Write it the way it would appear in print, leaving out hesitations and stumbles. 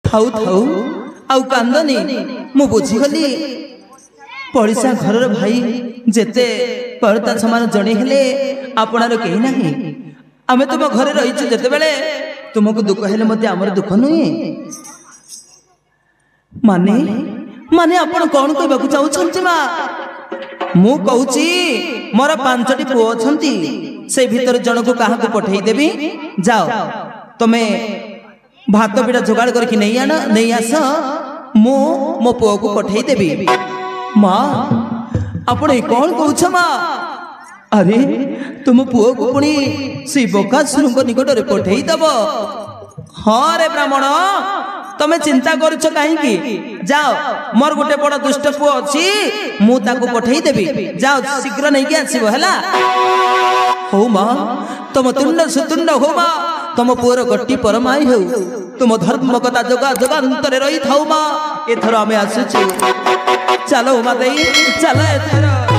थाऊ थाऊ आउ कांदनी मु बुझीगली पड़िशा घर भाई जेते परता समान जड़े हेले आपणार कहीं नहीं आमे तुम घरे रही जेते बेले तुमको दुख हेले मते आमर दुख नुहे माने माने आपण कौन कहबाकू चाहूछंती मा मु कहूची मोर 5टी पुओ अछंती से भीतर जन को कहा को पठेई देबी जाओ तमे भात बिड़ा जोगाड़ करके नहीं आस मु मो पुओ को पठेई देबी माँ आपण कौन कहूछ माँ अरे तुम पुओ को पुणी से बकासुर निकट में पठेई दब हाँ रे ब्राह्मण तमे चिंता करुछ कहीं जाओ मोर गोटे बड़ दुष्ट पुओ अच्छी मु ताको पठेई देबी जाओ शीघ्र नहीं आसब है हो माँ तुम तुंड सुतुंड हो माँ तुम पुअर गट्टी परमाई हो तुम धर्म कथा जगा जगांतरे रही थाऊ माँ एथर आमे आसुचु चलो माँ चलो एथर।